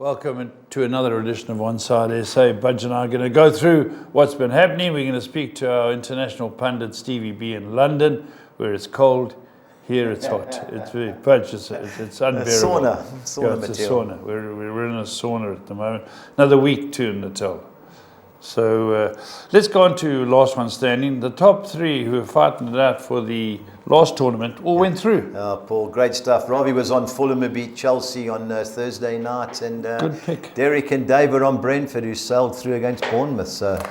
Welcome to another edition of OnSide SA. Budge and I are going to go through what's been happening. We're going to speak to our international pundit Stevie B in London, where it's cold. Here it's hot. It's very Budge. It's unbearable. Sauna it's material. a sauna. We're in a sauna at the moment. Another week to Natal. So let's go on to last one standing. The top three who are fighting it out for the last tournament all went through. Paul, great stuff. Robbie was on Fulham, who beat Chelsea on Thursday night, and Good pick. Derek and Dave were on Brentford, who sailed through against Bournemouth. So,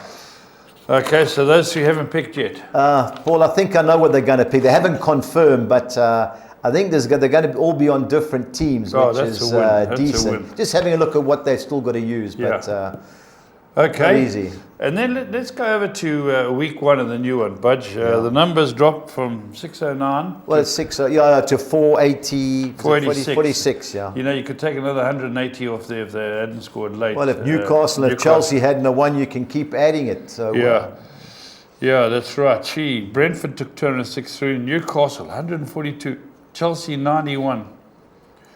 Okay, so those who haven't picked yet. Paul, I think I know what they're going to pick. They haven't confirmed, but I think they're going to all be on different teams, which that's is a win. That's decent. a win. Just having a look at what they've still got to use, but Okay. easy. And then let's go over to week one of the new one, Budge. The numbers dropped from 609 Well, it's 6, to 480, 46, yeah. You know, you could take another 180 off there if they hadn't scored late. Well, if Newcastle, if Chelsea hadn't won, you can keep adding it. So Yeah, that's right. Brentford took 206 through, Newcastle 142, Chelsea 91.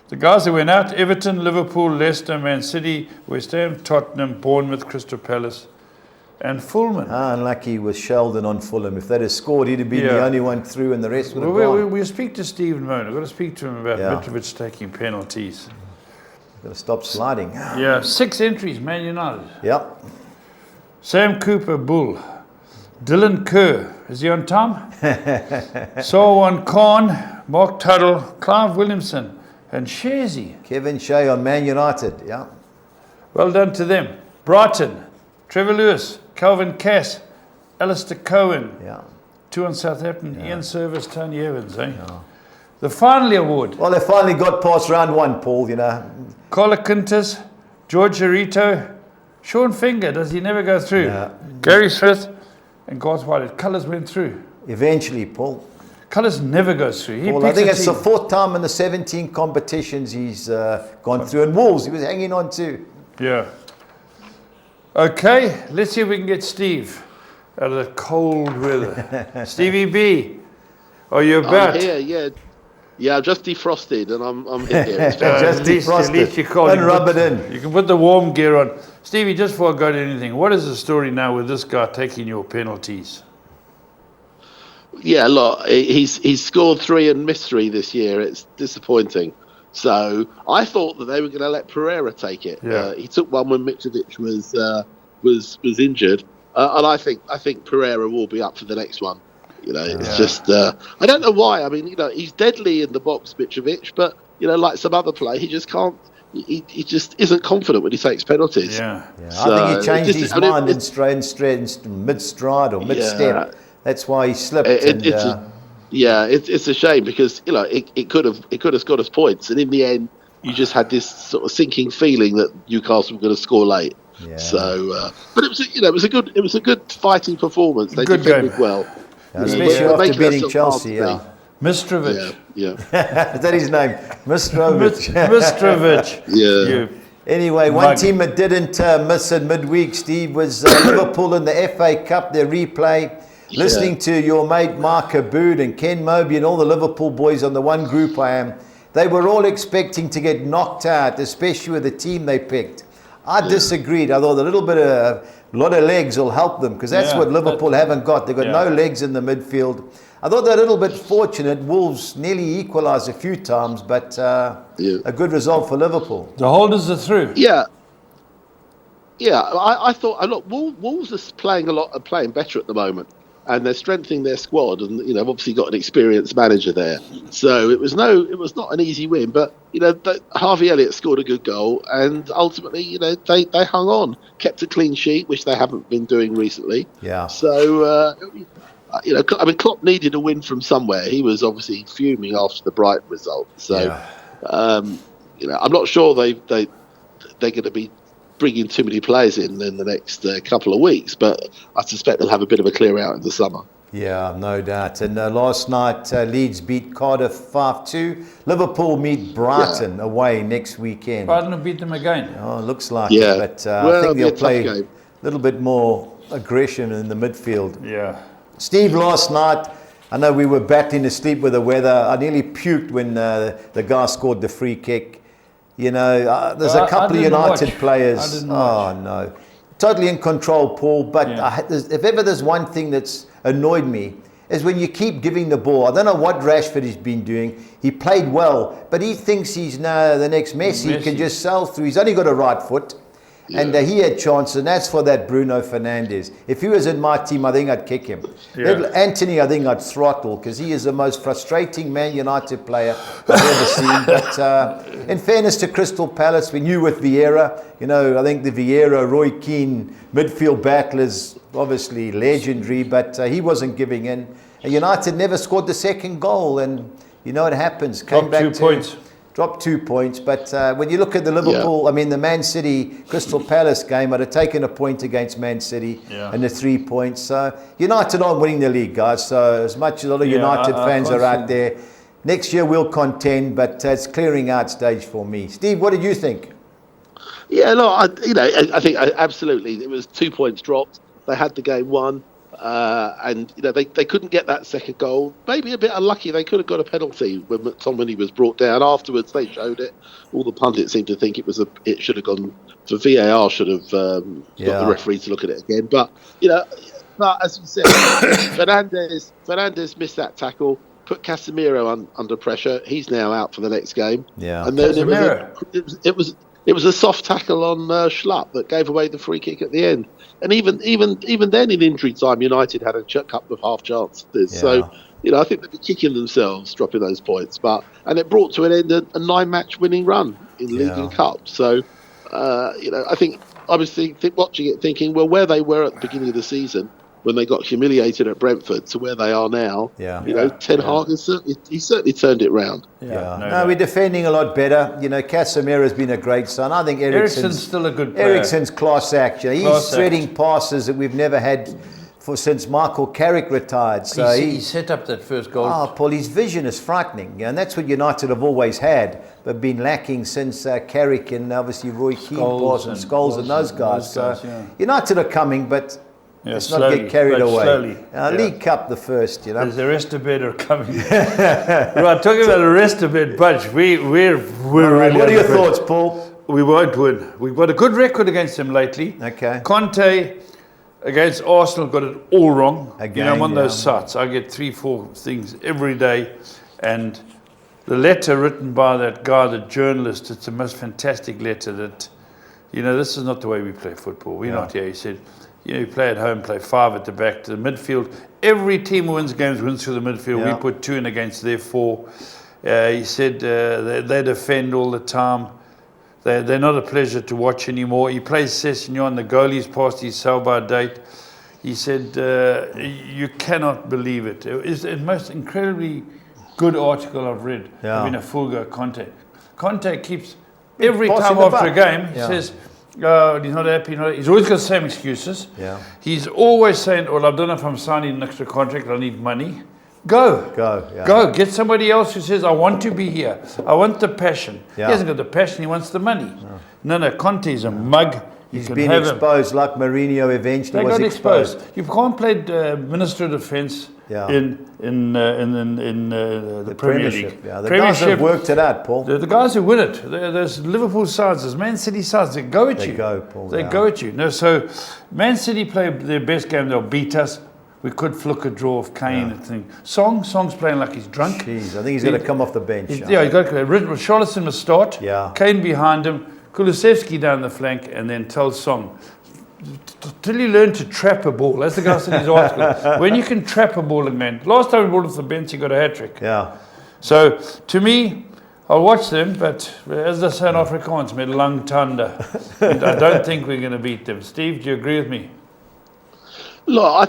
The guys that went out: Everton, Liverpool, Leicester, Man City, West Ham, Tottenham, Bournemouth, Crystal Palace, and Fulham. Unlucky with Sheldon on Fulham. If they'd have scored, he'd have been the only one through, and the rest would have gone. We'll speak to Stephen Moan. I've got to speak to him about Mitrovic taking penalties. Got to stop sliding. Yeah, 6 entries, Man United. Yep. Sam Cooper, Bull. Dylan Kerr, is he on time? Sarwan Khan, Mark Tuttle, Clive Williamson, and Shazy. Kevin Shea on Man United. Yeah. Well done to them. Brighton, Trevor Lewis, Calvin Cass, Alistair Cohen. Yeah. 2 on Southampton, Ian Service, Tony Evans. The Finally Award. Well, they finally got past round one, Paul, Carla Quintus, George Arito, Sean Finger, does he never go through? Yeah. Gary Smith, and Garth Whitehead. Colours went through. Eventually, Paul. Colours never goes through. Paul, I think it's the 4th time in the 17 competitions he's gone through. And Wolves, he was hanging on too. Yeah. Okay, let's see if we can get Steve out of the cold weather. Stevie B, are you about? I'm here, yeah. I'm just defrosted, and I'm here. Just at least defrosted. you can't. And rub it in. You can put the warm gear on. Stevie, just before I go to anything, what is the story now with this guy taking your penalties? Yeah, look, he's scored 3 and missed 3 this year. It's disappointing. So I thought that they were going to let Pereira take it. Yeah. He took one when Mitrovic was injured, and I think Pereira will be up for the next one. It's just I don't know why. I mean, he's deadly in the box, Mitrovic, but like some other play, he just can't. He just isn't confident when he takes penalties. Yeah. So I think he changed his mind in mid-stride or mid-step. Yeah. That's why he slipped. It's a shame because it could have got us points, and in the end, you just had this sort of sinking feeling that Newcastle were going to score late. Yeah. So, but it was a good fighting performance. They Good defended game. well, especially after beating Chelsea. Yeah. Mistrovic. Yeah. Is that his name? Mistrovic. Mistrovic. Yeah. Anyway, one team that didn't miss it midweek, Steve, was Liverpool in the FA Cup, their replay. Listening to your mate Mark Abood and Ken Moby and all the Liverpool boys on the one group I am, they were all expecting to get knocked out, especially with the team they picked. I disagreed. I thought a lot of legs will help them because that's what Liverpool haven't got. They've got no legs in the midfield. I thought they're a little bit fortunate. Wolves nearly equalised a few times, but a good result for Liverpool. The holders are through. Yeah. I thought look, Wolves are playing better at the moment. And they're strengthening their squad, and obviously got an experienced manager there. So it was not an easy win, but Harvey Elliott scored a good goal, and ultimately they hung on, kept a clean sheet, which they haven't been doing recently. Yeah. So Klopp needed a win from somewhere. He was obviously fuming after the Brighton result. So I'm not sure they're going to be bringing too many players in the next couple of weeks, but I suspect they'll have a bit of a clear out in the summer. Yeah, no doubt. And last night, Leeds beat Cardiff 5-2. Liverpool meet Brighton away next weekend. Brighton will beat them again. Oh, looks like it. But I think they'll play a little bit more aggression in the midfield. Yeah. Steve, last night, I know we were battling to sleep with the weather. I nearly puked when the guy scored the free kick. You know, there's a couple of didn't United watch. players. I didn't Oh, no. Totally in control, Paul. But if ever there's one thing that's annoyed me, is when you keep giving the ball. I don't know what Rashford has been doing. He played well, but he thinks he's now the next Messi. He can just sail through. He's only got a right foot. Yeah. And he had chances, and that's for that Bruno Fernandes. If he was in my team, I think I'd kick him. Yeah. Anthony, I think I'd throttle, because he is the most frustrating Man United player I've ever seen. But in fairness to Crystal Palace, we knew with Vieira, you know, I think the Vieira, Roy Keane midfield battle is obviously legendary, but he wasn't giving in. And United never scored the second goal, and you know what happens. Came back 2 points. Dropped 2 points, but when you look at the Liverpool, I mean the Man City Crystal Palace game, I'd have taken a point against Man City and the 3 points. So United aren't winning the league, guys. So as much as a lot of United fans are out there, next year we'll contend, but it's clearing out stage for me. Steve, what did you think? Yeah, no, I think absolutely it was 2 points dropped. They had the game won. And you know they couldn't get that second goal. Maybe a bit unlucky. They could have got a penalty when McTominay was brought down. Afterwards, they showed it. All the pundits seemed to think it should have gone for VAR. Should have got the referee to look at it again. But you know, as you said, Fernandes missed that tackle. Put Casemiro under pressure. He's now out for the next game. Yeah, and then it was a soft tackle on Schlupp that gave away the free kick at the end. And even then, in injury time, United had a couple of half chances. Yeah. So, you know, I think they'd be kicking themselves dropping those points. And it brought to an end a 9-match winning run in League and Cup. So, you know, I think I was watching it thinking, well, where they were at the beginning of the season when they got humiliated at Brentford to where they are now, you know, Ten Hag has certainly turned it round. No, we're defending a lot better. You know, Casemiro's been a great son. I think Eriksen's still a good player. Eriksen's class act. He's threading passes that we've never had since Michael Carrick retired. So he set up that first goal. Oh, Paul, his vision is frightening. And that's what United have always had, but been lacking since Carrick and obviously Roy Keane, Scholes and those guys. United are coming, but let's not get carried away. League Cup the first, you know. There's the rest of bed are coming. Right, talking about the rest of bed bunch, we're really. What are your thoughts, Paul? We won't win. We've got a good record against them lately. Okay. Conte against Arsenal got it all wrong. Again, you know, I'm on those sites. I get 3-4 things every day, and the letter written by that guy, the journalist, it's the most fantastic letter that, you know, this is not the way we play football. We're not here. He said, you know, you play at home, play 5 at the back to the midfield. Every team who wins games wins through the midfield. We put 2 in against their 4. He said they defend all the time. They're not a pleasure to watch anymore. He plays Sessegnon, the goalie's past his sell-by date. He said, you cannot believe it. It's the most incredibly good article I've read. I've been a full go Conte. Conte keeps, every time after a game, he says, he's not happy. He's always got the same excuses. He's always saying, well, I don't know if I'm signing an extra contract, I need money. Go. Get somebody else who says, I want to be here. I want the passion. He hasn't got the passion, he wants the money. No, Conte's a mug. He's been exposed like Mourinho eventually was exposed. You can't play Minister of Defence in the Premier League. The guys have worked it out, Paul. The guys who win it. There's Liverpool sides, there's Man City sides. They go at you. They go at you. No, so Man City play their best game. They'll beat us. We could fluke a draw of Kane and thing. Song's playing like he's drunk. Jeez, I think he's going to come off the bench. He's got to. Richarlison must start. Kane behind him. Kulusevski down the flank, and then tell Song, till you learn to trap a ball. That's the guy said in his article. When you can trap a ball, man. Last time we brought off the bench, he got a hat trick. So to me, I'll watch them, but as they say in Afrikaans, met lang tande. And I don't think we're going to beat them. Steve, do you agree with me? Look, I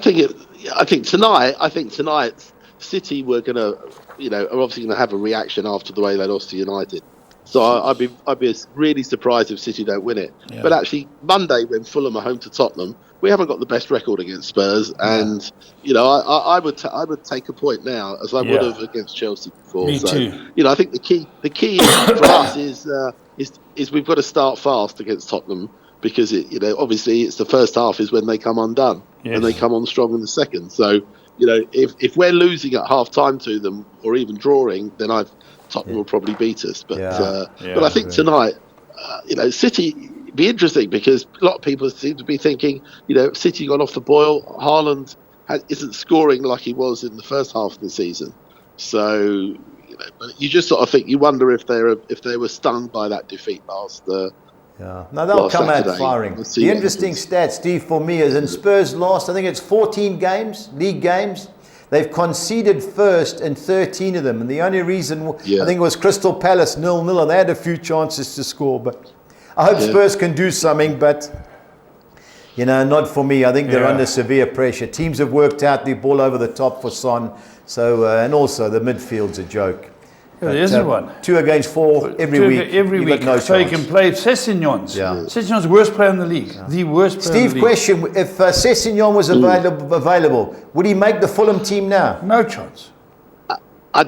think tonight, City were going to, you know, are obviously going to have a reaction after the way they lost to United. So I'd be really surprised if City don't win it. But actually, Monday when Fulham are home to Tottenham, we haven't got the best record against Spurs, and you know I would take a point now as I would have against Chelsea before. Me too. You know, I think the key for us is we've got to start fast against Tottenham, because you know, obviously it's the first half is when they come undone and they come on strong in the second. So you know, if we're losing at half time to them or even drawing, then Tottenham will probably beat us. But I think tonight City be interesting because a lot of people seem to be thinking, City got off the boil. Haaland isn't scoring like he was in the first half of the season. So, but you just sort of think, you wonder if they were stung by that defeat last. Yeah, no, they'll come out firing. The interesting stat, Steve, for me is in Spurs' last, I think it's 14 games, league games. They've conceded first in 13 of them, and the only reason I think it was Crystal Palace 0-0, and they had a few chances to score. But I hope Spurs can do something, but not for me. I think they're under severe pressure. Teams have worked out the ball over the top for Son, so and also the midfield's a joke. There isn't one. 2 against 4 every week. Every week. No so chance. You can play Sessegnon's. Yeah. Sessegnon's worst player in the league. Yeah. The worst player in the league. Steve, question. If Sessegnon was available, would he make the Fulham team now? No chance.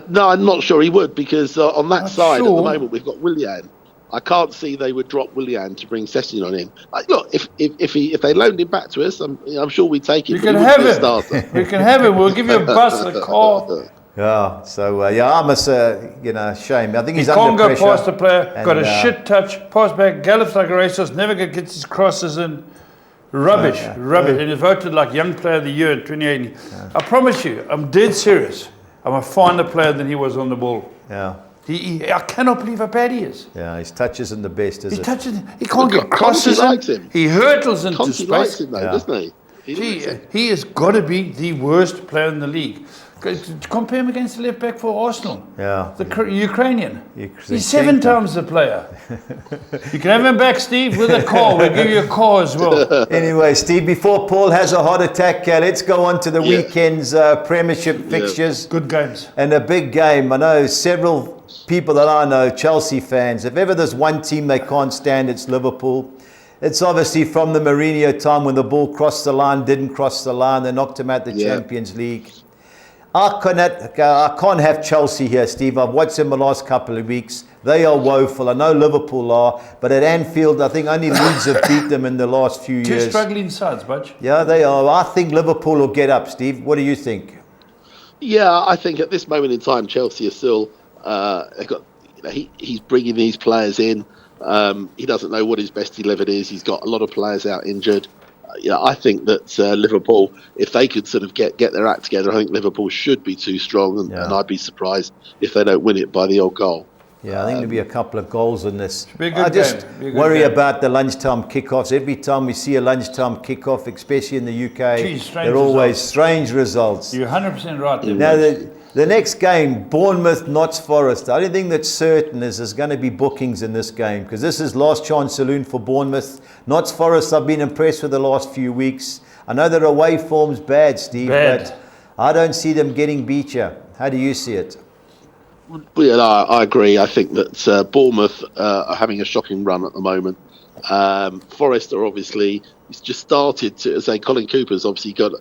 No, I'm not sure he would, because on that side at the moment we've got Willian. I can't see they would drop Willian to bring Sessegnon in. Look, if they loaned him back to us, I'm sure we'd take him. You can have him. We can have him. We'll give you a bus, a car. Yeah, so I must shame. I think he's under pressure. He can't go past the player, got a shit touch, pass back, gallops like a racehorse, never gets his crosses in. Rubbish. And he's voted like Young Player of the Year in 2018. Yeah. I promise you, I'm dead serious. I'm a finer player than he was on the ball. Yeah. I cannot believe how bad he is. Yeah, his touch isn't the best, is it? He can't get crosses in. He hurtles into space. Likes him though, doesn't he? He has got to be the worst player in the league. Compare him against the left back for Arsenal. Yeah. The Ukrainian. He's 7 times the player. You can have him back, Steve, with a car. We'll give you a car as well. Anyway, Steve, before Paul has a heart attack, let's go on to the weekend's Premiership fixtures. Good games. And a big game. I know several people that I know, Chelsea fans, if ever there's one team they can't stand, it's Liverpool. It's obviously from the Mourinho time when the ball crossed the line, didn't cross the line. They knocked him out the Champions League. I can't have Chelsea here, Steve. I've watched them the last couple of weeks. They are woeful. I know Liverpool are, but at Anfield, I think only Leeds have beat them in the last few years. 2 struggling sides, Budge. Yeah, they are. I think Liverpool will get up, Steve. What do you think? Yeah, I think at this moment in time, Chelsea are still. He's bringing these players in. He doesn't know what his best 11 is. He's got a lot of players out injured. I think that Liverpool, if they could sort of get their act together, I think Liverpool should be too strong, and I'd be surprised if they don't win it by the odd goal. Yeah, I think there'll be a couple of goals in this. I just worry about the lunchtime kickoffs. Every time we see a lunchtime kickoff, especially in the UK, they're always strange results. You're 100% right there. Now, the next game, Bournemouth, Notts Forest. The only thing that's certain is there's going to be bookings in this game, because this is last chance saloon for Bournemouth. Notts Forest, I've been impressed with the last few weeks. I know their away form's bad, Steve, but I don't see them getting beat you. How do you see it? Yeah, I agree. I think that Bournemouth are having a shocking run at the moment. Forest are obviously just started to say Colin Cooper's obviously got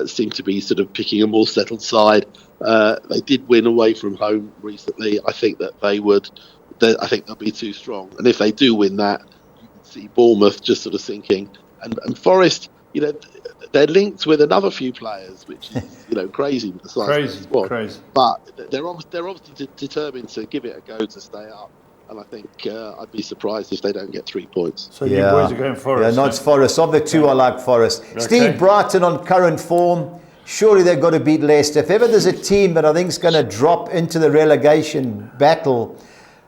seemed to be sort of picking a more settled side. They did win away from home recently. I think that I think they'll be too strong, and if they do win that, you can see Bournemouth just sort of sinking. And Forest, they're linked with another few players, which is crazy with the size of the squad. Crazy. But they're obviously determined to give it a go to stay up. And I think I'd be surprised if they don't get 3 points. So you boys are going Forest. Yeah, Notts Forest. Of the two, I like Forest. Okay. Steve, Brighton on current form. Surely they've got to beat Leicester. If ever there's a team that I think is going to drop into the relegation battle,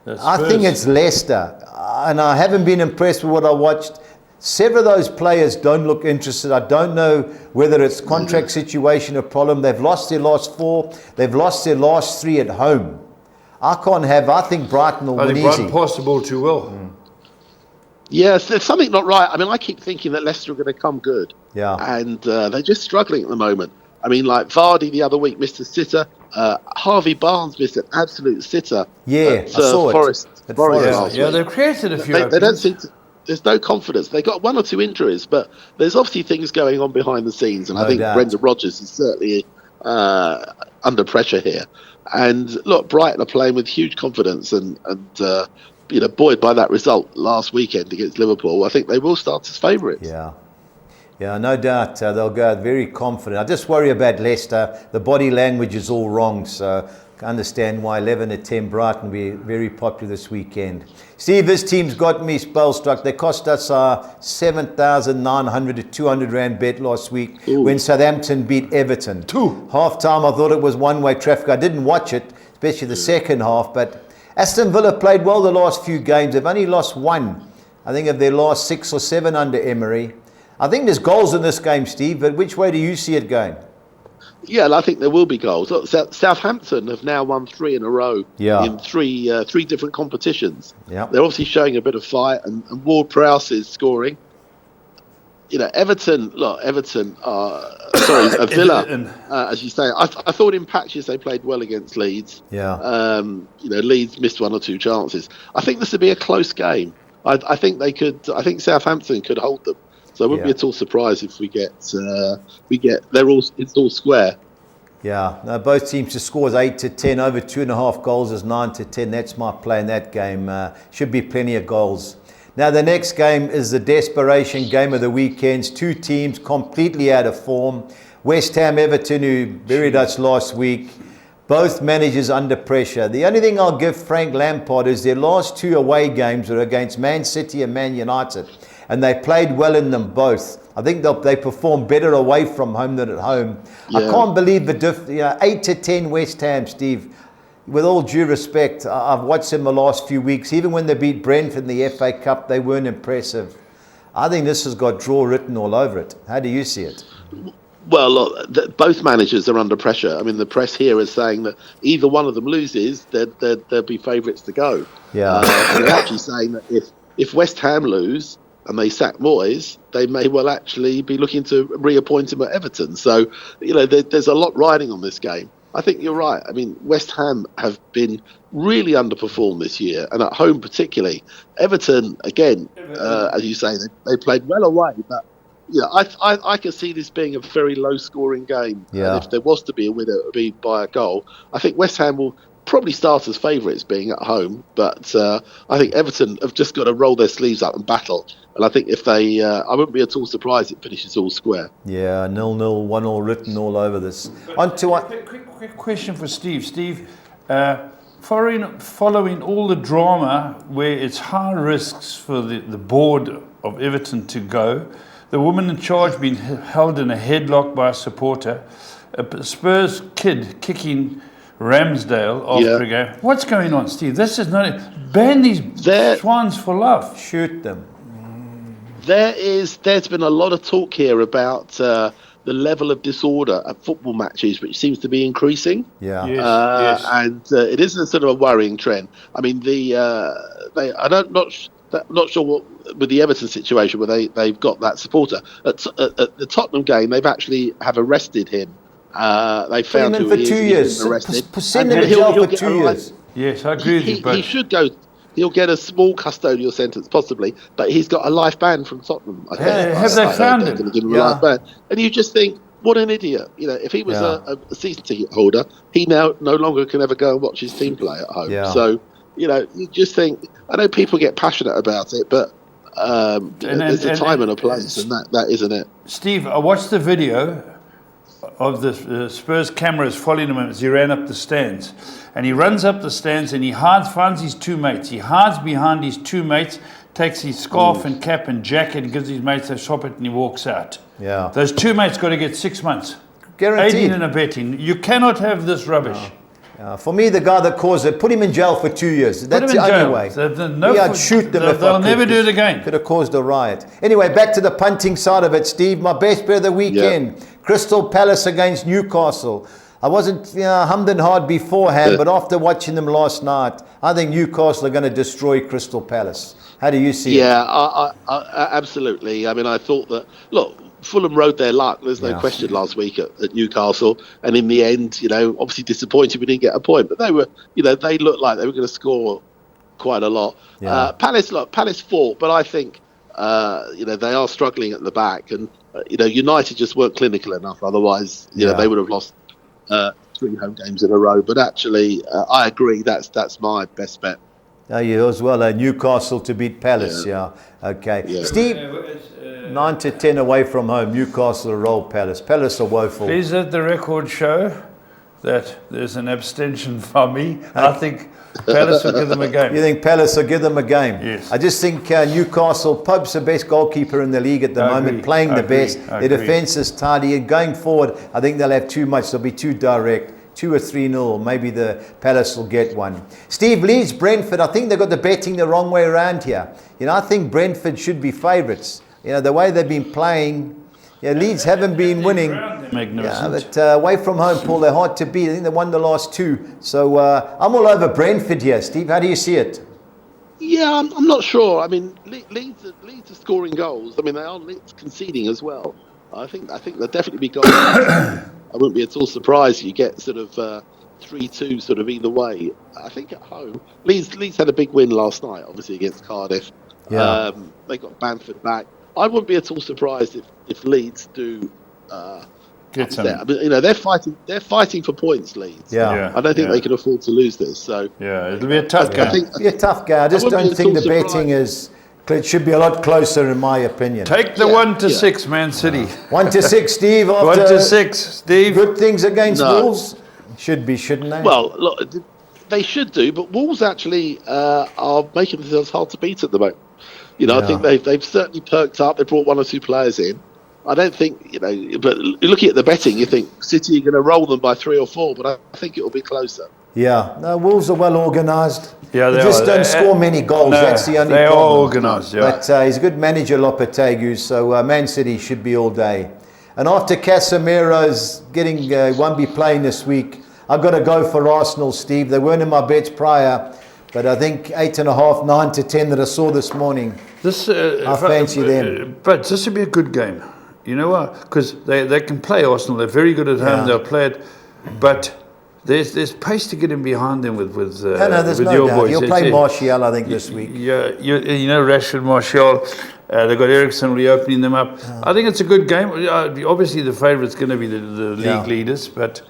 I think it's Leicester. And I haven't been impressed with what I watched. Several of those players don't look interested. I don't know whether it's contract situation or problem. They've lost their last 4. They've lost their last 3 at home. I think Brighton will win easy. Brighton passed the ball too well. Yes, there's something not right. I mean, I keep thinking that Leicester are going to come good. Yeah. And they're just struggling at the moment. I mean, like Vardy the other week missed a sitter. Harvey Barnes missed an absolute sitter. Yeah, I saw Forest. it. Forest. Yeah, they've created a few. They don't seem to. There's no confidence. They got 1 or 2 injuries, but there's obviously things going on behind the scenes. And I think Brendan Rodgers is certainly under pressure here. And look, Brighton are playing with huge confidence, and buoyed by that result last weekend against Liverpool, I think they will start as favourites. Yeah, no doubt they'll go out very confident. I just worry about Leicester. The body language is all wrong, so understand why 11 to 10 Brighton will be very popular this weekend. Steve, this team's got me spellstruck. They cost us our 7,900 to 200 Rand bet last week when Southampton beat Everton. Half time, I thought it was one-way traffic. I didn't watch it, especially the second half, but Aston Villa played well the last few games. They've only lost one, I think, of their last 6 or 7 under Emery. I think there's goals in this game, Steve, but which way do you see it going? Yeah, and I think there will be goals. Look, Southampton have now won 3 in a row in three different competitions. Yeah. They're obviously showing a bit of fight, and Ward-Prowse is scoring. You know, Everton are, Villa, as you say. I thought in patches they played well against Leeds. Yeah. You know, Leeds missed 1 or 2 chances. I think this would be a close game. I think they could. I think Southampton could hold them. So I wouldn't be at all surprised if it's all square. Yeah, no, both teams to scores 8 to 10, over 2.5 goals is 9 to 10. That's my play in that game. Should be plenty of goals. Now the next game is the desperation game of the weekends. 2 teams completely out of form. West Ham, Everton, who buried us last week. Both managers under pressure. The only thing I'll give Frank Lampard is their last 2 away games were against Man City and Man United. And they played well in them both. I think they perform better away from home than at home. Yeah. I can't believe the 8 to 10 West Ham, Steve. With all due respect, I've watched them the last few weeks. Even when they beat Brentford in the FA Cup, they weren't impressive. I think this has got draw written all over it. How do you see it? Well, look, both managers are under pressure. I mean, the press here is saying that either one of them loses, they'll be favourites to go. Yeah. And they're actually saying that if West Ham lose and they sack Moyes, they may well actually be looking to reappoint him at Everton. So, you know, there's a lot riding on this game. I think you're right. I mean, West Ham have been really underperformed this year, and at home particularly. Everton, again, as you say, they played well away, but yeah, I can see this being a very low-scoring game. Yeah. And if there was to be a winner, it would be by a goal. I think West Ham will probably start as favourites being at home, but I think Everton have just got to roll their sleeves up and battle. And I think if they, I wouldn't be at all surprised it finishes all square. Yeah, 0-0, 1-1 written all over this. Quick question for Steve. Steve, following all the drama where it's high risks for the board of Everton to go, the woman in charge being held in a headlock by a supporter, a Spurs kid kicking Ramsdale after a game. What's going on, Steve? This is not ban these swans for love. Shoot them. There's been a lot of talk here about the level of disorder at football matches, which seems to be increasing. Yeah. Yes. And it is a sort of a worrying trend. I mean, not sure what with the Everton situation where they've got that supporter at the Tottenham game. They've actually have arrested him. They found him for 2 years. Send him to jail for 2 years. Yes, I agree with you. But he should go. He'll get a small custodial sentence, possibly, but he's got a life ban from Tottenham. I think. Have they found him? Going to give him a life ban, and you just think, what an idiot! You know, if he was a season ticket holder, he now no longer can ever go and watch his team play at home. Yeah. So, you know, you just think. I know people get passionate about it, but there's a time and a place, and that isn't it. Steve, I watched the video of the Spurs cameras following him as he ran up the stands. And he runs up the stands and he finds his 2 mates. He hides behind his 2 mates, takes his scarf and cap and jacket and gives his mates a shop it and he walks out. Yeah. Those 2 mates got to get 6 months. Guaranteed. 18 and abetting. You cannot have this rubbish. For me, the guy that caused it, put him in jail for 2 years. That's the only way. I'd shoot them if they'll never do it again. Could have caused a riot. Anyway, back to the punting side of it, Steve. My best bet of the weekend. Yeah. Crystal Palace against Newcastle. I wasn't hummed and hard beforehand, but after watching them last night, I think Newcastle are going to destroy Crystal Palace. How do you see it? Yeah, I absolutely. I mean, I thought that, look, Fulham rode their luck, there's no question, last week at Newcastle. And in the end, you know, obviously disappointed we didn't get a point. But they were, you know, they looked like they were going to score quite a lot. Yeah. Palace fought, but I think, you know, they are struggling at the back. And, you know, United just weren't clinical enough. Otherwise, you know, they would have lost 3 home games in a row. But actually, I agree, that's my best bet. Oh, you as well, Newcastle to beat Palace, Okay. Yeah. Steve, 9 to 10 away from home, Newcastle roll Palace. Palace are woeful. Please let the record show that there's an abstention from me. I think Palace will give them a game. You think Palace will give them a game? Yes. I just think Newcastle, Pope's the best goalkeeper in the league at the moment, playing the best. Their defence is tidy, and going forward, I think they'll have too much. They'll be too direct. 2 or 3-0, maybe the Palace will get one. Steve, Leeds, Brentford, I think they've got the betting the wrong way around here. I think Brentford should be favourites. The way they've been playing, Leeds haven't been winning. Magnificent. But away from home, Paul, they're hard to beat. I think they won the last 2. So I'm all over Brentford here, Steve. How do you see it? Yeah, I'm not sure. I mean, Leeds are scoring goals. I mean, they are conceding as well. I think there'll definitely be goals. I wouldn't be at all surprised if you get sort of 3-2 sort of either way. I think at home, Leeds had a big win last night, obviously against Cardiff. Yeah. They got Bamford back. I wouldn't be at all surprised if Leeds do get some. I mean, they're fighting for points, Leeds. Yeah. I don't think they can afford to lose this. So it'll be a tough game. It'll be a tough game. I just don't think the betting is. It should be a lot closer, in my opinion. Take the 1-6, Man City. 1-6, Steve. 1-6, Steve. Good things against Wolves. Should be, shouldn't they? Well, look, they should do, but Wolves actually are making themselves hard to beat at the moment. I think they've certainly perked up. They brought 1 or 2 players in. I don't think, but looking at the betting, you think City are going to roll them by 3 or 4, but I think it will be closer. Yeah, no, Wolves are well organised. Yeah, they just don't score many goals. No, that's the only they problem. are organised, yeah. But he's a good manager, Lopetegui, so Man City should be all day. And after Casemiro's won't be playing this week, I've got to go for Arsenal, Steve. They weren't in my bets prior, but I think 8.5, 9 to 10 that I saw this morning. I fancy them. But this would be a good game. You know what? Because they can play Arsenal. They're very good at home. They'll play it, but there's pace to get in behind them with there's with no your doubt. boys. He'll play Martial, I think, this week. Yeah, Rashford, Martial. They've got Ericsson reopening them up. I think it's a good game. Obviously, the favourite's going to be the league leaders, but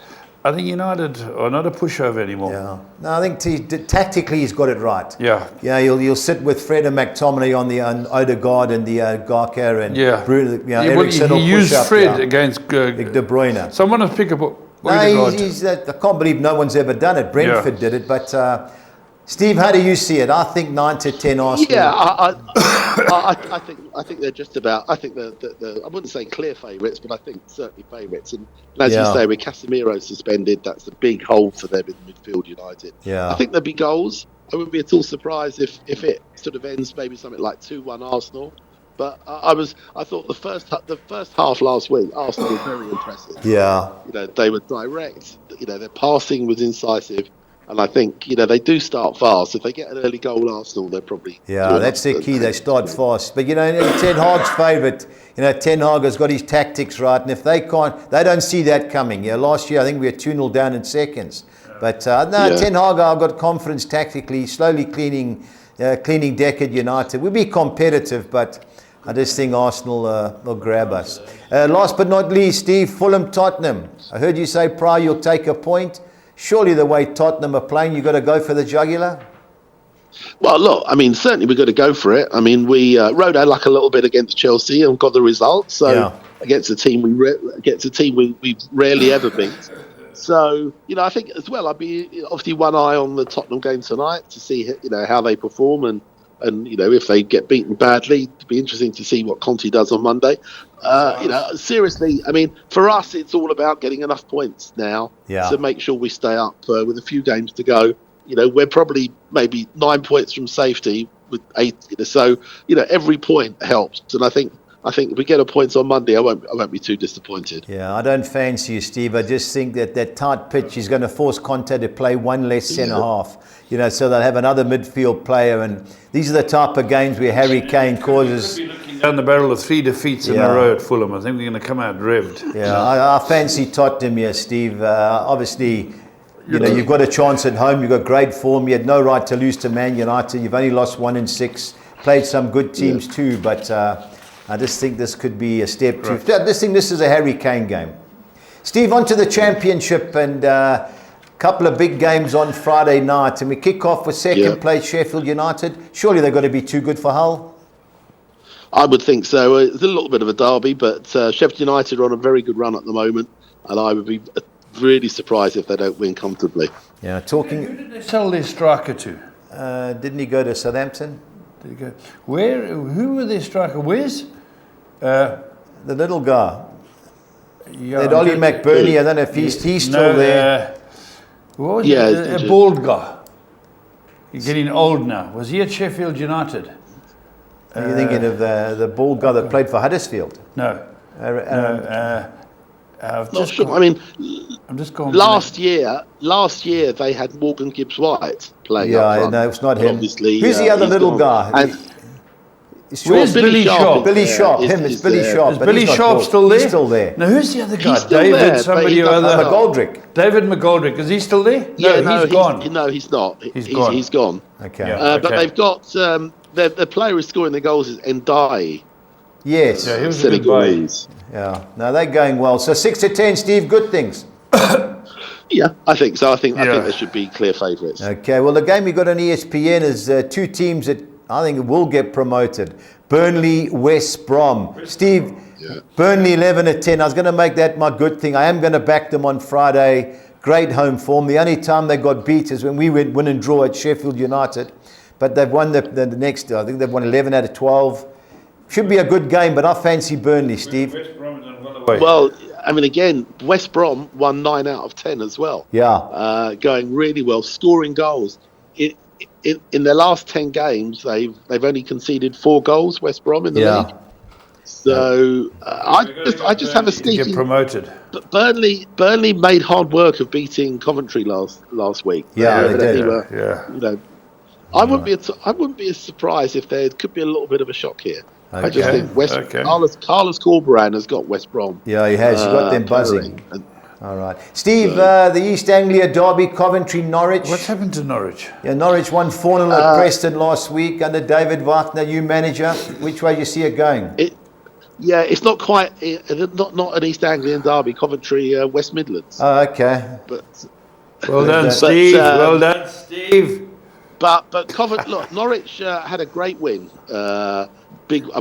I think United are not a pushover anymore. Yeah. No, I think tactically he's got it right. Yeah. Yeah, you'll sit with Fred and McTominay on the Odegaard and the Garker and Bruno. Ericsson he used Fred against De Bruyne. Someone will pick up. I can't believe no one's ever done it. Brentford did it, but Steve, how do you see it? I think 9 to 10 Arsenal. Yeah, I think they're just about. I think they're I wouldn't say clear favourites, but I think certainly favourites. And as you say, with Casemiro suspended, that's a big hole for them in midfield United. Yeah, I think there'll be goals. I wouldn't be at all surprised if it sort of ends maybe something like 2-1 Arsenal. But I thought the first half last week, Arsenal were very impressive. Yeah, they were direct. Their passing was incisive. And I think, they do start fast. If they get an early goal, Arsenal, they're probably... Yeah, that's their key. They start fast. But, Ten Hag's favourite, Ten Hag has got his tactics right. And if they don't see that coming. Last year, I think we were 2-0 down in seconds. But, Ten Hag, I've got confidence tactically, slowly cleaning deck at United. We'll be competitive, but I just think Arsenal will grab us. Last but not least, Steve, Fulham-Tottenham. I heard you say prior you'll take a point. Surely the way Tottenham are playing, you've got to go for the jugular? Well, look, I mean, certainly we've got to go for it. I mean, we rode our luck a little bit against Chelsea and got the result. So against a team we've rarely ever beat. So, I think as well, I'd be obviously one eye on the Tottenham game tonight to see, how they perform and if they get beaten badly, it'd be interesting to see what Conte does on Monday. Seriously, I mean, for us, it's all about getting enough points now to make sure we stay up with a few games to go. We're probably maybe 9 points from safety with 8. So, every point helps. And I think if we get a point on Monday, I won't be too disappointed. Yeah, I don't fancy you, Steve. I just think that tight pitch is going to force Conte to play one less centre half. So they'll have another midfield player, and these are the type of games where Harry Kane causes. Down the barrel of 3 defeats in a row at Fulham. I think we're going to come out revved. Yeah, I fancy Tottenham here, Steve. Obviously, you've got a chance at home. You've got great form. You had no right to lose to Man United. You've only lost 1 in 6. Played some good teams too, but I just think this could be a step too. I just think this is a Harry Kane game. Steve, on to the championship and a couple of big games on Friday night. And we kick off with second place Sheffield United. Surely they've got to be too good for Hull? I would think so. It's a little bit of a derby, but Sheffield United are on a very good run at the moment. And I would be really surprised if they don't win comfortably. Yeah, Who talking. did they sell their striker to? Didn't he go to Southampton? Did he go? Who were their striker? Where's? The little guy. Yeah, That Ollie McBurney. I don't know if he's still there. What was Yeah, it? A bald guy. You're getting old now. Was he at Sheffield United? Are you thinking of the bald guy that played for Huddersfield? No. I've Not just sure. gone- I mean, I'm just going. last year they had Morgan Gibbs-White playing up Yeah, front. no, it's not But him. obviously, Who's the other he's little gone. guy? And Where's Billy Sharp? Billy Sharp. It's Billy Sharp. Is but Billy he's not Sharp bald. still there? He's still there. No, who's the other guy? He's still David, there, but somebody he or doesn't other. know. McGoldrick. David McGoldrick. Is he still there? Yeah, no, he's gone. No, he's not. He's gone. He's gone. Okay. Yeah. But Okay. they've got the player who's scoring the goals is Ndai. Yes. Yeah, he was a good buy. Senegalese. Yeah. No, they're going well. So 6-10, Steve. Good things. Yeah, I think so. I think Yeah. they should be clear favourites. Okay. Well, the game we got on ESPN is two teams that I think will get promoted. Burnley, West Brom. Steve, Yeah. Burnley 11-10. I was going to make that my good thing. I am going to back them on Friday. Great home form. The only time they got beat is when we went win and draw at Sheffield United. But they've won the next, I think they've won 11 out of 12. Should be a good game, but I fancy Burnley, Steve. West Brom is on well away. Well, I mean, again, West Brom won 9 out of 10 as well. Yeah. Going really well, scoring goals. In their last 10 games, they've only conceded 4 goals. West Brom in the league. So I just have a to get sneaking. promoted. But Burnley made hard work of beating Coventry last week. Yeah, they evidently did. were, Yeah. You know, I wouldn't be as surprised if there could be a little bit of a shock here. I just Okay. think Carlos Corberán has got West Brom. Yeah, he has. He got them buzzing. covering. And All right. Steve, the East Anglia derby, Coventry, Norwich. What's happened to Norwich? Yeah, Norwich won 4-0 at Preston last week under David Wagner, new manager. Which way do you see it going? It's not quite not an East Anglian derby. Coventry, West Midlands. Oh, okay. But Well done, But, Steve. Well done, Steve. But Coventry, look, Norwich had a great win.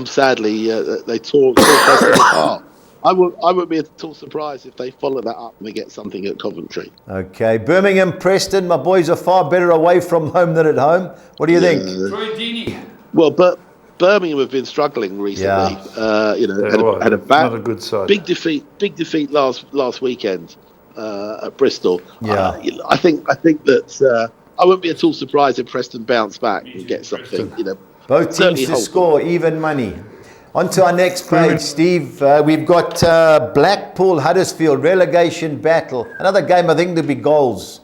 Sadly they tore Preston apart. I would be at all surprised if they follow that up and they get something at Coventry. Okay. Birmingham, Preston. My boys are far better away from home than at home. What do you think? Troy Deeney. Well, but Birmingham have been struggling recently. Had a bad, Not a good side. big defeat last weekend at Bristol. Yeah. I think that I wouldn't be at all surprised if Preston bounce back and get something. Both teams certainly to hold score even money. On to our next page, Steve. We've got Blackpool, Huddersfield, relegation battle. Another game I think there'll be goals.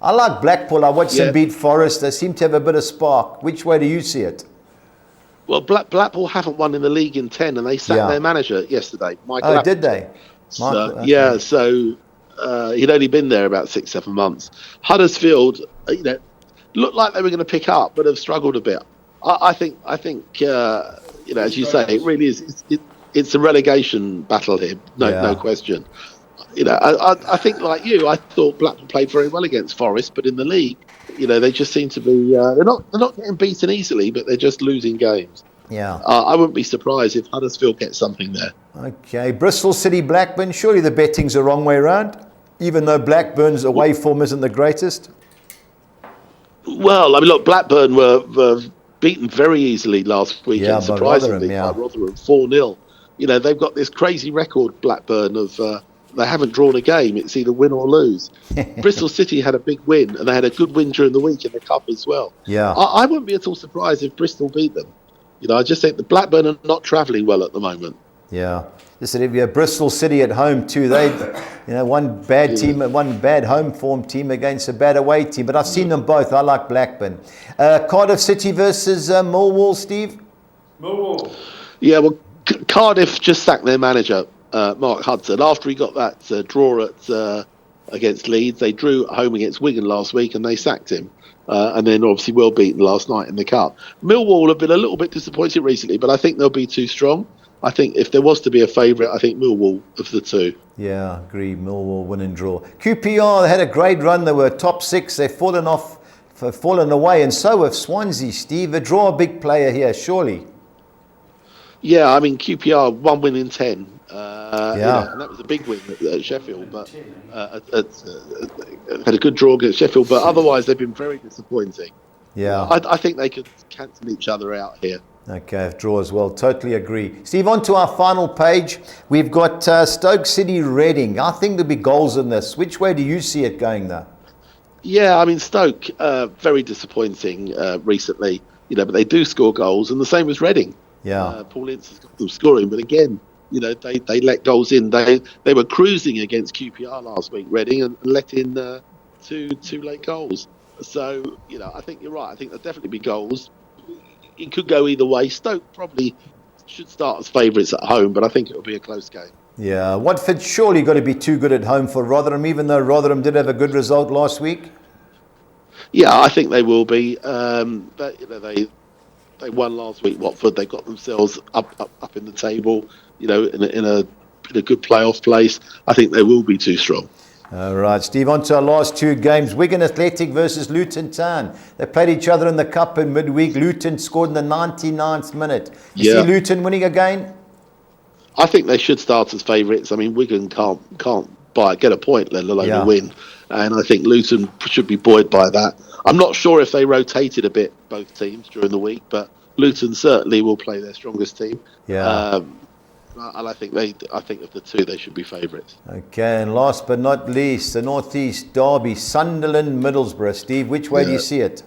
I like Blackpool. I watched them beat Forest. They seem to have a bit of spark. Which way do you see it? Well, Blackpool haven't won in the league in 10, and they sacked their manager yesterday, Michael. Oh, did they? So, okay. yeah, so he'd only been there about 6-7 months. Huddersfield, looked like they were going to pick up, but have struggled a bit. I think, as you say, it really is. It's a relegation battle here, no question. I think, like you, I thought Blackpool played very well against Forest, but in the league, they just seem to be. They're not getting beaten easily, but they're just losing games. Yeah. I wouldn't be surprised if Huddersfield gets something there. Okay. Bristol City, Blackburn. Surely the betting's the wrong way around, even though Blackburn's away form isn't the greatest. Well, I mean, look, Blackburn were beaten very easily last weekend, surprisingly, by Rotherham, 4-0. They've got this crazy record, Blackburn, of they haven't drawn a game. It's either win or lose. Bristol City had a big win, and they had a good win during the week in the Cup as well. Yeah. I wouldn't be at all surprised if Bristol beat them. I just think the Blackburn are not travelling well at the moment. Yeah. Listen, if you have Bristol City at home too, they, one bad team, one bad home form team against a bad away team. But I've seen them both. I like Blackburn. Cardiff City versus Millwall, Steve. Millwall. Yeah, well, Cardiff just sacked their manager, Mark Hudson, after he got that draw against Leeds. They drew at home against Wigan last week, and they sacked him. And then obviously well beaten last night in the Cup. Millwall have been a little bit disappointed recently, but I think they'll be too strong. I think if there was to be a favourite, I think Millwall of the two. Yeah, agree. Millwall win and draw. QPR, they had a great run. They were top 6. They've fallen away, and so have Swansea. Steve, a draw, a big player here, surely. Yeah, I mean, QPR, 1 win in 10. Yeah. And that was a big win at Sheffield, but had a good draw against Sheffield, but otherwise they've been very disappointing. Yeah. I think they could cancel each other out here. Okay, draw as well. Totally agree. Steve, on to our final page. We've got Stoke City Reading. I think there'll be goals in this. Which way do you see it going, though? Yeah, I mean, Stoke, very disappointing recently, but they do score goals, and the same as Reading. Yeah. Paul Ince has got them scoring, but again, they let goals in. They were cruising against QPR last week, Reading, and let in two late goals. So, I think you're right. I think there'll definitely be goals. It could go either way. Stoke probably should start as favourites at home, but I think it'll be a close game. Yeah, Watford surely got to be too good at home for Rotherham, even though Rotherham did have a good result last week. Yeah, I think they will be. But they won last week. Watford, they got themselves up in the table. In a good playoff place. I think they will be too strong. All right, Steve, on to our last two games. Wigan Athletic versus Luton Town. They played each other in the Cup in midweek. Luton scored in the 99th minute. You see Luton winning again? I think they should start as favourites. I mean, Wigan can't get a point, let alone a win. And I think Luton should be buoyed by that. I'm not sure if they rotated a bit, both teams, during the week, but Luton certainly will play their strongest team. Yeah. And I think of the two, they should be favourites. Okay, and last but not least, the North East Derby, Sunderland, Middlesbrough. Steve, which way do you see it?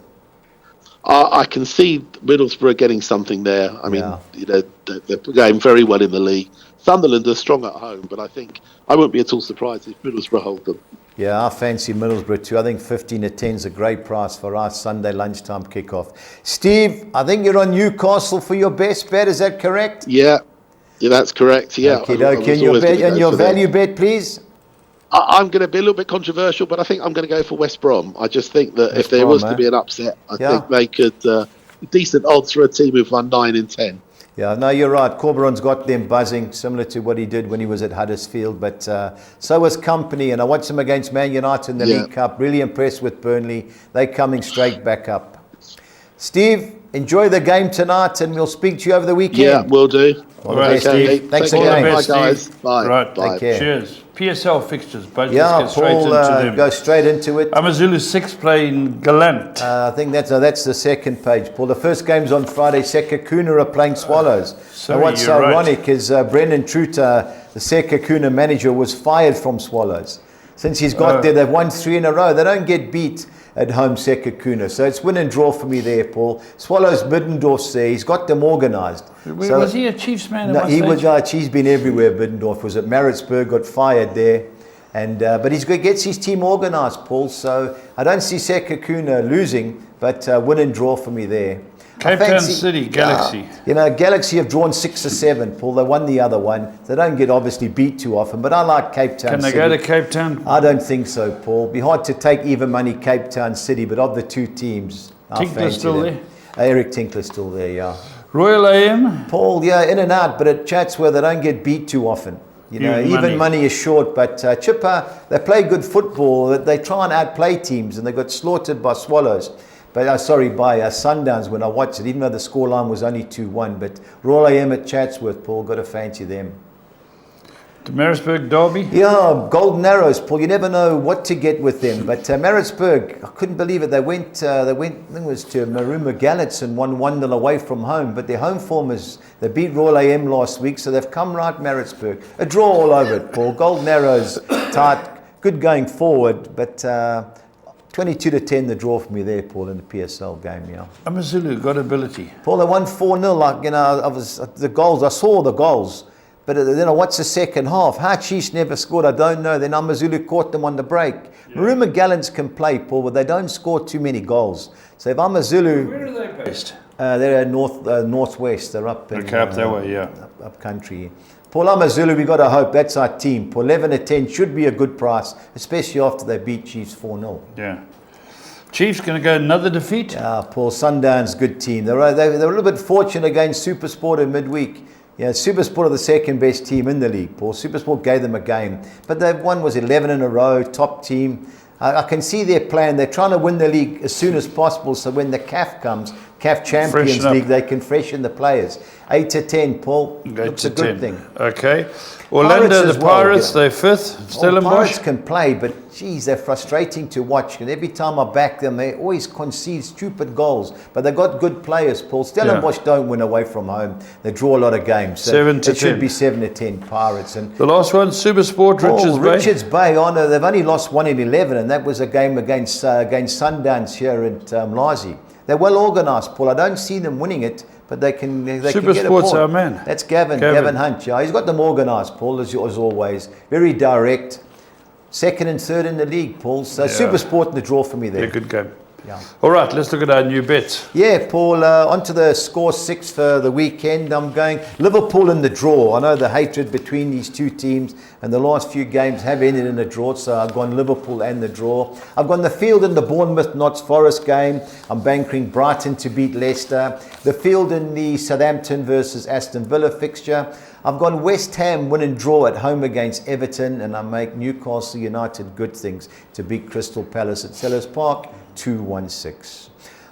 I can see Middlesbrough getting something there. I mean, they're going very well in the league. Sunderland are strong at home, but I think I wouldn't be at all surprised if Middlesbrough hold them. Yeah, I fancy Middlesbrough too. I think 15-10 is a great price for our Sunday lunchtime kickoff. Steve, I think you're on Newcastle for your best bet. Is that correct? Yeah, that's correct. Yeah. Okay. And your value bet, please? I'm going to be a little bit controversial, but I think I'm going to go for West Brom. I just think that if there was to be an upset, I think they could, decent odds for a team who've won 9 in 10. Yeah, no, you're right. Corberon's got them buzzing, similar to what he did when he was at Huddersfield. But so was Company, and I watched him against Man United in the League Cup. Really impressed with Burnley. They're coming straight back up. Steve, enjoy the game tonight, and we'll speak to you over the weekend. Yeah, we'll do. All right, Steve. Thanks again. Bye, guys. Bye. Right. Bye. Take care. Cheers. PSL fixtures. But yeah, let's get straight Paul, into them. go straight into it. Amazulu 6 playing Gallant. I think that's the second page, Paul. The first game's on Friday. Sekakuna are playing Swallows. Sorry, what's ironic is Brendan Truter, the Sekakuna manager, was fired from Swallows. Since he's got there, they've won 3 in a row. They don't get beat at home, Sekakuna. So it's win and draw for me there, Paul. Swallows Biddendorf's there. He's got them organised. Was he a Chiefs man? No, he was. He's been everywhere. Biddendorf was at Maritzburg, got fired there, and but he gets his team organised, Paul. So I don't see Sekakuna losing, but win and draw for me there. Cape Town City, Galaxy. Galaxy have drawn 6 or 7, Paul. They won the other one. They don't get obviously beat too often, but I like Cape Town City. Can they go to Cape Town? I don't think so, Paul. Be hard to take even money Cape Town City, but of the two teams, Tinkler's still there? Eric Tinkler's still there, yeah. Royal AM? Paul, in and out, but at Chatsworth they don't get beat too often. Even money is short, but Chipper, they play good football. They try and outplay teams, and they got slaughtered by Swallows. But by Sundowns when I watched it, even though the scoreline was only 2-1. But Royal AM at Chatsworth, Paul, got to fancy them. The Maritzburg Derby? Yeah, Golden Arrows, Paul. You never know what to get with them. But Maritzburg, I couldn't believe it. They went, I think it was to Maruma Gallets and won 1-0 away from home. But their home form is, they beat Royal AM last week, so they've come right Maritzburg. A draw all over it, Paul. Golden Arrows, tight, good going forward, but 22-10 the draw for me there, Paul, in the PSL game, yeah. Amazulu got ability. Paul, they won 4-0, the goals, I saw the goals. But then I watched the second half. How Chiefs never scored, I don't know. Then Amazulu caught them on the break. Yeah. Maruma Gallants can play, Paul, but they don't score too many goals. So if Amazulu... Where are they based? They're northwest. They're up in... up that way, yeah. Up country. Paul, Amazulu, we got to hope. That's our team. Paul, 11-10 should be a good price, especially after they beat Chiefs 4-0. Yeah. Chiefs going to go another defeat? Yeah, Paul, Sundowns, good team. They were a little bit fortunate against Supersport in midweek. Yeah, Supersport are the second best team in the league, Paul. Supersport gave them a game. But they've won, 11 in a row, top team. I can see their plan. They're trying to win the league as soon as possible, so when the CAF comes, CAF Champions Freshen up. League, they can freshen the players. 8 to 10, Paul. 8 Looks to a good 10. thing. Okay. Orlando, Pirates as the well, Pirates, yeah. they're fifth. Oh, Stellenbosch. Pirates can play, but geez, they're frustrating to watch. And every time I back them, they always concede stupid goals. But they've got good players, Paul. Stellenbosch don't win away from home. They draw a lot of games. So 7 to it should 10. be 7 to 10 Pirates. And The last one, Supersport, Richards Bay. Bay. Oh no, they've only lost 1 in 11, and that was a game against Sundowns here at Lazi. They're well organised, Paul. I don't see them winning it, but they can get a Supersport's point. our man. That's Gavin Hunt. Yeah, he's got them organised, Paul, as always. Very direct. Second and third in the league, Paul. So Yeah. Supersport in the draw for me Yeah, there. good game. Yeah. All right, let's look at our new bets. Yeah, Paul, on to the score 6 for the weekend. I'm going Liverpool in the draw. I know the hatred between these two teams, and the last few games have ended in a draw, so I've gone Liverpool and the draw. I've gone the field in the Bournemouth Notts Forest game. I'm banking Brighton to beat Leicester. The field in the Southampton versus Aston Villa fixture. I've gone West Ham win and draw at home against Everton, and I make Newcastle United good things to beat Crystal Palace at Sellers Park. 2-1-6.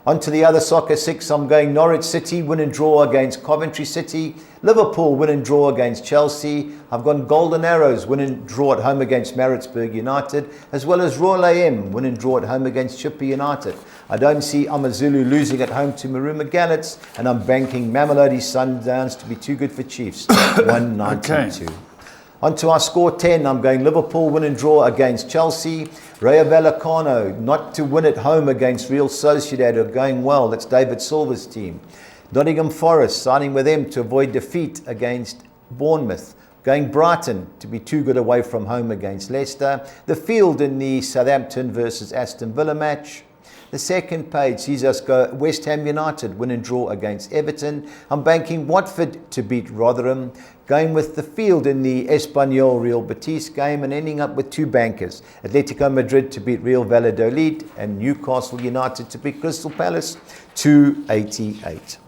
On to the other soccer 6, I'm going Norwich City win and draw against Coventry City. Liverpool win and draw against Chelsea. I've gone Golden Arrows win and draw at home against Maritzburg United, as well as Royal AM win and draw at home against Chipper United. I don't see Amazulu losing at home to Maruma Gallants, and I'm banking Mamelodi Sundowns to be too good for Chiefs. 192. Okay. On to our score 10, I'm going Liverpool win and draw against Chelsea. Rayo Vallecano not to win at home against Real Sociedad, are going well. That's David Silva's team. Nottingham Forest signing with them to avoid defeat against Bournemouth. Going Brighton to be too good away from home against Leicester. The field in the Southampton versus Aston Villa match. The second page sees us go West Ham United win and draw against Everton. I'm banking Watford to beat Rotherham. Going with the field in the Espanyol Real Betis game, and ending up with two bankers. Atletico Madrid to beat Real Valladolid and Newcastle United to beat Crystal Palace. 288.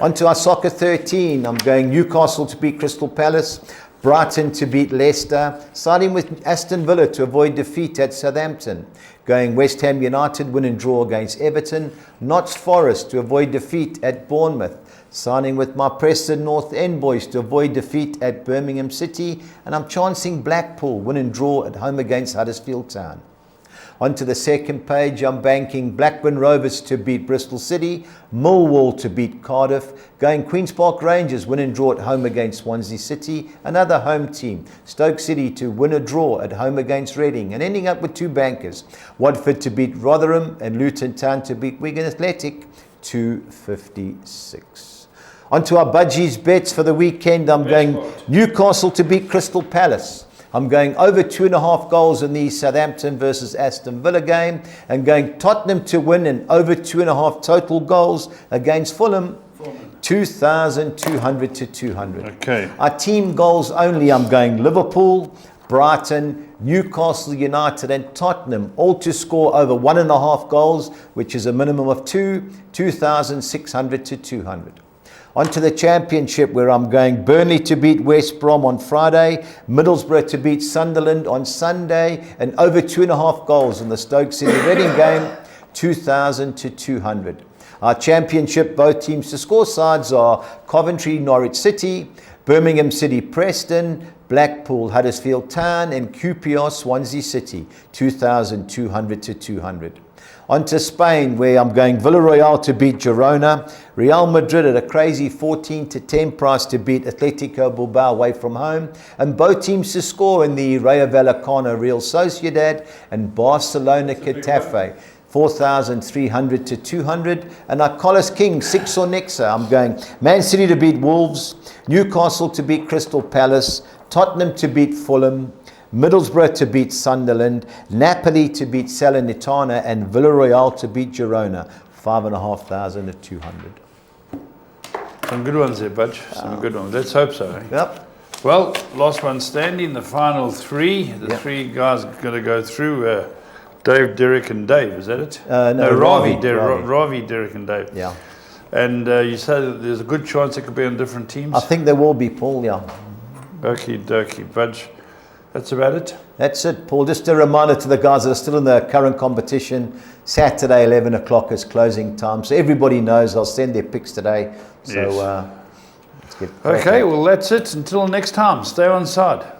On to our soccer 13. I'm going Newcastle to beat Crystal Palace. Brighton to beat Leicester, siding with Aston Villa to avoid defeat at Southampton. Going West Ham United win and draw against Everton. Notts Forest to avoid defeat at Bournemouth. Signing with my Preston North End boys to avoid defeat at Birmingham City. And I'm chancing Blackpool win and draw at home against Huddersfield Town. On to the second page, I'm banking Blackburn Rovers to beat Bristol City, Millwall to beat Cardiff, going Queen's Park Rangers win and draw at home against Swansea City, another home team, Stoke City to win a draw at home against Reading, and ending up with two bankers, Watford to beat Rotherham and Luton Town to beat Wigan Athletic. 256. On to our budgies bets for the weekend, I'm going Newcastle to beat Crystal Palace. I'm going over 2.5 goals in the Southampton versus Aston Villa game, and going Tottenham to win and over 2.5 total goals against Fulham. 2,200 to 200. Okay. Our team goals only, I'm going Liverpool, Brighton, Newcastle United and Tottenham, all to score over 1.5 goals, which is a minimum of 2,600 to 200. On to the championship, where I'm going Burnley to beat West Brom on Friday, Middlesbrough to beat Sunderland on Sunday, and over 2.5 goals in the Stoke City Reading game. 2,000 to 200. Our championship, both teams to score sides are Coventry Norwich City, Birmingham City Preston, Blackpool Huddersfield Town, and QPR Swansea City. 2,200 to 200. On to Spain, where I'm going Villarreal to beat Girona, Real Madrid at a crazy 14 to 10 price to beat Atletico Bilbao away from home, and both teams to score in the Rayo Vallecano Real Sociedad and Barcelona Getafe. 4,300 to 200. And our Collis King, 6 or Nexa, I'm going Man City to beat Wolves, Newcastle to beat Crystal Palace, Tottenham to beat Fulham, Middlesbrough to beat Sunderland, Napoli to beat Salernitana, and Villarreal to beat Girona. 5,500 to 200. Some good ones there, Budge. Some good ones. Let's hope so. Eh? Yep. Well, last one standing, the final three. The three guys going to go through. Dave, Derek, and Dave. Is that it? No, Ravi, Ravi. Ravi, Derek, and Dave. Yeah. And you say that there's a good chance it could be on different teams? I think there will be, Paul, yeah. Okie dokie, Budge. That's about it. That's it, Paul. Just a reminder to the guys that are still in the current competition, Saturday 11 o'clock is closing time. So everybody knows. I'll send their picks today. So let's get Okay, well, that's it. Until next time, stay on side.